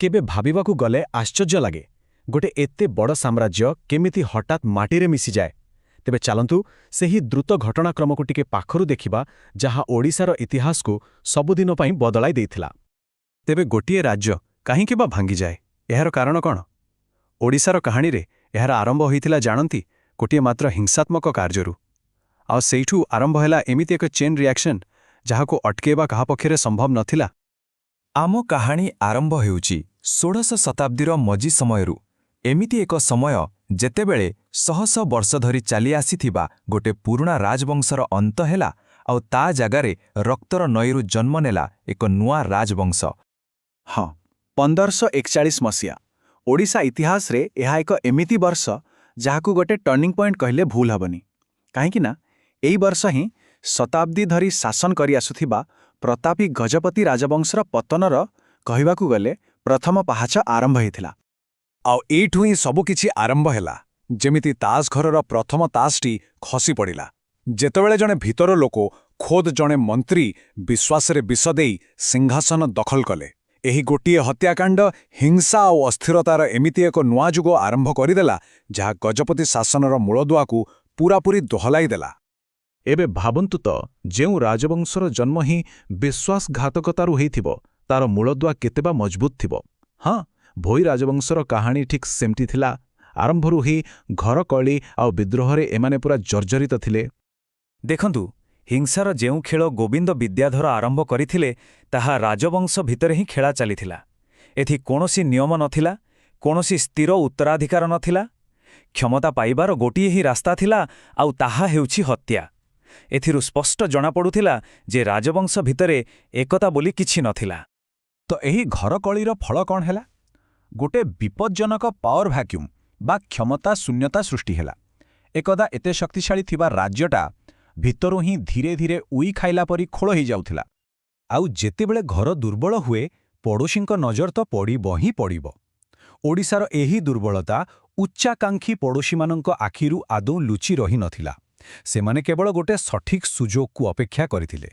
केबे भाबिबाकू गले आश्चर्य लागे गोटे एते बड़ साम्राज्य केमिति हठात माटीरे मिसी जाए। तेबे चालंतु सेही द्रुत घटनाक्रमकू टिके पाखरु देखिबा जहा ओडिशार इतिहास को सबुदिन पई बदलाई देइथिला। तेबे गोटिए राज्य काहींकि बा भांगी जाए, एहार कारण कौन? ओडिशार कहानी रे एहार आरंभ होइथिला जानंती गोटिए मात्र हिंसात्मक कार्यरू। आ सेइठू आरंभ हैला एमिति एक चेन रिएक्शन जहाको अटकेबा कहा पक्षरे संभव नथिला। आम कहानी आरंभ हेउची 16 शताब्दीर मझी समयरू। एमिति एक समय जेतेबेले शह शह वर्ष धरी चली आसीथिबा गोटे पुराणा राजवंशर अंत हेला आउ ता जगारे रक्तर नईरू जन्म नेला एक नुआ राजवंश। हाँ, 1541 मसीहा ओडिशा इतिहास रे एहा एक एमिति वर्ष जहाकू गोटे टर्निंग पॉइंट कहले भूल हबनी। काहेकि ना एई वर्ष ही शताब्दी धरी शासन करी आसुथिबा प्रतापी गजपति राजवंशर पतनर कहिबाकू गले प्रथम पाहाच आरंभ हेथिला। आउ एठू ही सबु किछि आरंभ हेला। जेमिति तास घरर प्रथम तासटी खसी पड़िला जेतेबेले जणे भीतर लोक खोद जणे मंत्री विश्वासरे विष देई सिंहासन दखल कले। एही गोटिए हत्याकांड हिंसा और अस्थिरतार एमिति एक नुआ जुग आरंभ करिदेला जहा गजपति शासनर मूलदुआकू पूरापूरी दोहलाई देला। एबे भाबंतु तो जेउ राजवंशर जन्म ही विश्वासघातकतारू हेइथिबो तार मूलदुआ केतेबा मजबूत थिबो। हाँ, भोई राजवंशर कहानी ठीक सेमती थिला। आरंभरू ही घर कली आ विद्रोहरे एमाने पूरा जर्जरित थिले। देखंतु हिंसार जेउ खेल गोविंद विद्याधर आरंभ करिथिले ताहा राजवंश भितरे ही खेला चलीथिला। एथि कोनोसी नियम नथिला, कोनोसी स्थिर उत्तराधिकार नथिला। क्षमता पाइबार गोटिए ही रास्ता थिला आउ ताहा हेउछि हत्या। एथिरु स्पष्ट जणा पडुथिला जे राजवंश भितरे एकता बोली किछि नथिला। तो एही घर कलीर फल कौन हैला? गोटे विपज्जनक पावर भैक्यूम बा क्षमता शून्यता सृष्टि हैला। एकदा एते शक्तिशाली थिबा राज्यटा भितरु ही धीरे धीरे उई खाइला परी खोल ही जाउथिला। आउ जेतेबेले घर दुर्बल हुए पड़ोशींक नजर तो पड़िब ही पड़िब। ओडिशार एही दुर्बलता उच्चाकांक्षी पड़ोशीमानंक आखिरु आदौ लुचि रही नथिला। सेमाने केवल गोटे सठिक सुजोग को अपेक्षा करिथिले।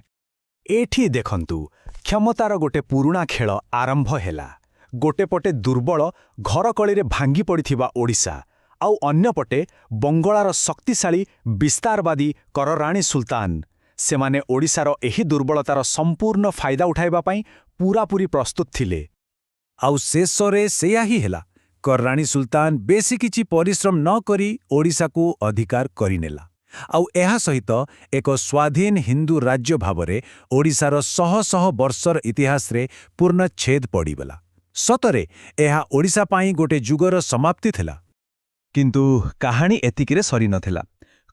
एठी देखंतु क्षमतार गोटे पुरुणा खेल आरंभ हैला। गोटे पटे दुर्बल घर कलीरे भांगी पड़िथिबा ओडिशा आउ अन्य पटे बंगलार शक्तिशाली विस्तारवादी करराणी सुल्तान। सेमाने ओडिशार एही दुर्बलतार संपूर्ण फायदा उठाइबा पई पूरापूरी प्रस्तुत थिले। आउ शेषरे सेया ही हैला। करराणी सुल्तान बेसी किछि परिश्रम न करी ओडिशा को अधिकार करिनेला आउ एहा सहित एक स्वाधीन हिंदू राज्य भावरे ओडिशार शह शह वर्षर इतिहास रे पूर्ण छेद पड़ीगला। सतरे एहा ओडिशा पाई गोटे जुगर समाप्ति थिला। किंतु कहानी एतिकिरे सरी नथिला।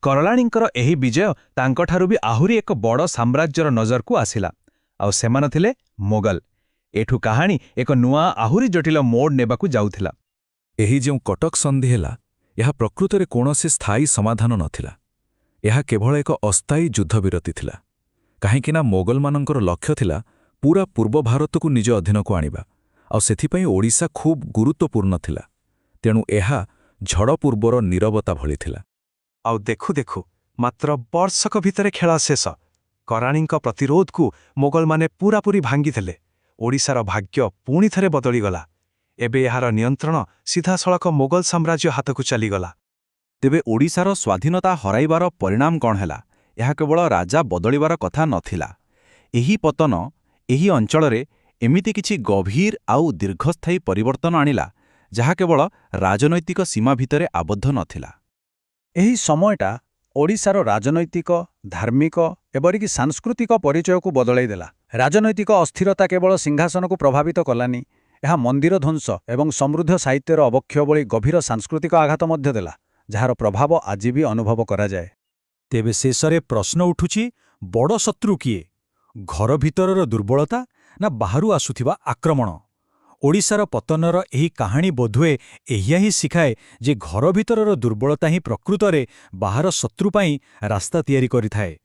करराणींकर एही विजय तांकठारु भी आहुरी एक बड़ साम्राज्यर नजर को आसिला आउ सेमान थिले मोगल। एठू कहानी एक नुआ आहुरी जटिल मोड़ नेबाकू जाउथिला। एही जेउ कटक संधि हेला यह प्रकृतरे कोनोसी स्थायी समाधान नथिला। यह केवल एक अस्थायी युद्धविरति थिला। काहेकिना मोगलमानंकर लक्ष्य थिला पूरा पूर्व भारत को निज अधीन को आनिबा आउ सेथिपई ओडिशा खूब गुरुत्वपूर्ण थिला। तेणु एहा झड़ पूर्वर नीरवता भली थिला। आउ देखु देखु मात्र वर्षक भितरे खेला शेष। कराणींक प्रतिरोध को मोगल माने पूरापूरी भांगी थिले। ओडिशार भाग्य पुणी थरे बदली गला। एबे एहार नियंत्रण सीधासळख मोगल साम्राज्य हाथकू चलीगला। तेबे ओडिशार स्वाधीनता हराइबार परिणाम कौन हैला? यह केवल राजा बदलिबार कथा नथिला। एही पतन एही अंचलरे एमिति किछि गभीर आउ दीर्घस्थायी परिवर्तन आनिला जहा केवल राजनैतिक सीमा भितरे आबद्ध नथिला। एही समयटा ओडिशार राजनैतिक धार्मिक एवरिकी सांस्कृतिक परिचय को बदलाई देला। राजनैतिक अस्थिरता केवल सिंहासन को प्रभावित कलानी, यह मंदिर ध्वंस एवं समृद्ध साहित्यर अवक्षय भली गभीर सांस्कृतिक आघात मध्य देला जार प्रभाव आज भी अनुभव करा जाए। तेबे शेषरे प्रश्न उठुछि, बड़ शत्रु किए? घर भितरर दुर्बलता ना बाहरु आसुथिबा आक्रमण? ओडिशार पतनर एही कहानी बोधुए एहिया ही शिखाए जे घर भितरर दुर्बलता ही प्रकृतरे बाहर शत्रु पाई रास्ता तैयारी करिथाए।